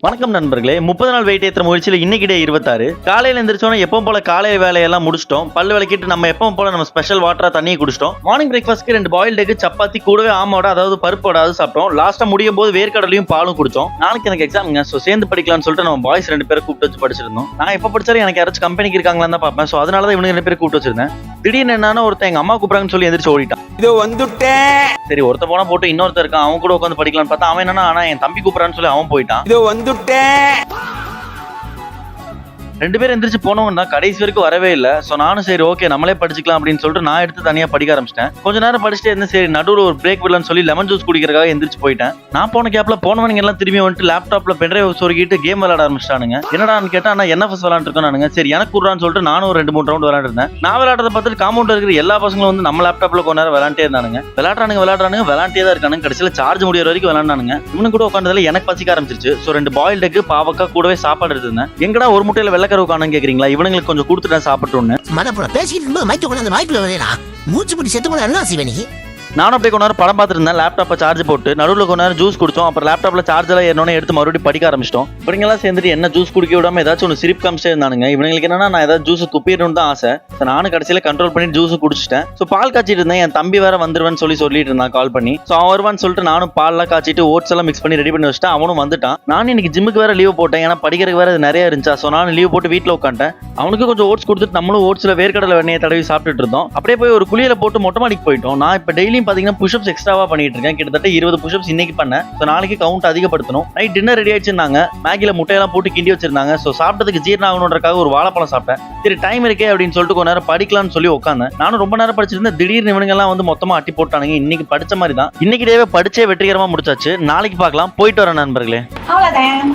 வணக்கம் நண்பர்களே. 30 நாள் வெயிட் ஏற்ற முயற்சியில் இன்னைக்கு டே 26. காலையில் எந்திரிச்சோன்னா எப்பவும் போல காலை வேலையெல்லாம் முடிச்சிட்டோம். பல்லு விளக்கிட்டு நம்ம எப்பவும் போல நம்ம ஸ்பெஷல் வாட்டரா தண்ணியை குடிச்சிட்டோம். மார்னிங் பிரேக்ஃபாஸ்ட்க்கு 2 பாயில்ட் எக், சப்பாத்தி, கூடவே ஆமோட அதாவது பருப்போட சாப்பிட்டோம். லாஸ்டா முடியும் போது வேர்க்கடலையும் பாலும் குடிச்சோம். நாளைக்கு எனக்கு எக்ஸாமுங்க, ஸோ சேர்ந்து படிக்கலாம்னு சொல்லிட்டு நம்ம பாய்ஸ் 2 பேரை கூப்பிட்டு வச்சு படிச்சிருந்தோம். நான் எப்போ படிச்சாலும் எனக்கு யாராச்சும் கம்பெனிக்கு இருக்காங்களான்னு தான் பார்ப்பேன். ஸோ அதனால தான் இவங்க 2 பேர் கூப்பிட்டு வச்சிருந்தேன். திடீர்னு என்னன்னா ஒருத்தன் எங்க அம்மா கூப்பிடாங்கன்னு சொல்லி எந்திரிச்சு ஓடிட்டான். இதோ வந்துட்டேன். சரி, ஒருத்த போனா போட்டு இன்னொருத்தர் இருக்கான், அவன் கூட உட்காந்து படிக்கலாம்னு பார்த்தா அவன் என்னன்னா ஆனா என் தம்பி கூப்பிடான்னு சொல்லி அவன் போயிட்டான். இதோ வந்துட்டேன். 2 பேர் எந்திரிச்சு போனவங்க தான் கடைசி வரைக்கும் வரவே இல்லை. ஸோ நானும் சரி ஓகே நம்மளே படிச்சுக்கலாம் அப்படின்னு சொல்லிட்டு நான் எடுத்து தனியாக படிக்க ஆரம்பிச்சிட்டேன். கொஞ்ச நேரம் படிச்சுட்டு இருந்தேன். சரி நடுவில் ஒரு பிரேக் விடலான்னு சொல்லி லெமன் ஜூஸ் குடிக்கிறதுக்காக எந்திரிச்சு போயிட்டேன். நான் போன கேப்ல போனவங்க எல்லாம் திரும்பி வந்துட்டு லேப்டாப்ல பென்ட்ரைவ் சொருகிட்டு கேம் விளையாட ஆரம்பிச்சிட்டானுங்க. என்னடான்னு கேட்டா நான் NFS விளையாண்டுருக்கேன். சரி எனக்கு கூடுறான்னு சொல்லிட்டு நானும் ஒரு 2-3 ரவுண்ட் விளையாடுறேன். நான் விளையாடுறத பார்த்துட்டு காம்பவுண்ட் இருக்கிற எல்லா பசங்களும் வந்து நம்ம லேப்டாப்ல கொஞ்ச நேரம் விளையாண்டே இருந்தானுங்க. விளையாண்டே தான் இருக்கானுங்க. கடைசியில் சார்ஜ் முடியற வரைக்கும் விளையாண்டானுங்க. இவனு கூட உட்காந்ததுல எனக்கு பசிக்க ஆரம்பிச்சிருச்சு. ஸோ 2 பாயில்ட் எக், பாவக்காய், கூடவே சாப்பாடு எடுத்திருந்தேன். எங்கடா ஒரு முட்டையில வெள்ளக்கரு காணுன்னு கேக்குறீங்களா? இவனுங்களுக்கு கொஞ்சம் கொடுத்துட்டேன் சாப்பிட்டோன்னு. பேசிட்டு இருக்கும்போது மைக்கு கொண்டு அந்த மைக்குல வரேனா மூச்சு பிடி செத்து போல என்ன செய்வே நீ? நானும் அப்படியே கொஞ்ச நேரம் படம் பார்த்துட்டு இருந்தேன். லேப்டாப்பை சார்ஜ் போட்டு நடுவில் கொஞ்ச நேரம் ஜூஸ் குடிச்சோம். அப்புறம் லேப்டாப்ல சார்ஜ் எல்லாம் என்னோட எடுத்து மறுபடியும் படிக்க ஆரம்பிச்சிட்டோம். இவங்கெல்லாம் சேர்ந்துட்டு என்ன ஜூஸ் குடிக்க விடாம ஏதாச்சும் ஒன்று சிரிப்பு காமிச்சே இருந்தானுங்க. இவங்களுக்கு என்னன்னா நான் ஏதாவது ஜூஸ் துப்பிடணும்னு தான் ஆசை. நானும் கடைசியில் கண்ட்ரோல் பண்ணி ஜூஸ் குடிச்சிட்டேன். ஸோ பால் காய்ச்சிட்டு இருந்தேன். என் தம்பி வேற வந்துருவேன்னு சொல்லிட்டு இருந்தான் கால் பண்ணி. ஸோ அவன் வருவான்னு சொல்லிட்டு நானும் பால்லாம் காய்ச்சிட்டு ஓட்ஸ் எல்லாம் மிக்ஸ் பண்ணி ரெடி பண்ணி வச்சுட்டேன். அவனும் வந்துட்டான். நானும் இன்னைக்கு ஜிம்முக்கு வேற லீவ் போட்டேன். ஏன்னா படிக்கிறதுக்கு வேற நிறைய இருந்துச்சா. ஸோ நானும் லீவ் போட்டு வீட்டில் உட்காந்துட்டேன். அவனுக்கு கொஞ்சம் ஓட்ஸ் கொடுத்துட்டு நம்மளும் ஓட்ஸ்ல வேர்க்கடலை வெண்ணெயை தடவி சாப்பிட்டுட்டு இருந்தோம். அப்படியே போய் ஒரு குளியல போட்டு மொட்டை மாடிக்கு போயிட்டோம். நான் இப்போ டெய்லியும் பார்த்தீங்கன்னா புஷ்அப்ஸ் எக்ஸ்ட்ராவா பண்ணிட்டு இருக்கேன். கிட்டத்தட்ட 20 புஷ்அப்ஸ் இன்னைக்கு பண்ணேன். ஸோ நாளைக்கு கவுண்ட் அதிகப்படுத்தணும். நைட் டின்னர் ரெடி ஆயிடுச்சுருந்தாங்க. மேகில முட்டையெல்லாம் போட்டு கிண்டி வச்சிருந்தாங்க. ஸோ சாப்பிட்டதுக்கு ஜீரணம் ஆகணுன்றக்காக ஒரு வாழைப்பழம் சாப்பிட்டேன். சரி டைம் இருக்கே அப்படின்னு சொல்லிட்டு கொஞ்ச நேரம் படிக்கலாம்னு சொல்லி உட்காந்தேன். நானும் ரொம்ப நேரம் படிச்சிருந்தேன். திடீர்னு இவனுங்க எல்லாம் வந்து மொத்தமா அட்டி போட்டானுங்க. இன்னைக்கு படிச்ச மாதிரி தான். இன்னைக்கு டேவே படிச்சே வெற்றிகரமா முடிச்சாச்சு. நாளைக்கு பார்க்கலாம். போயிட்டு வரேன் நண்பர்களே. அவ்வளவுதான்.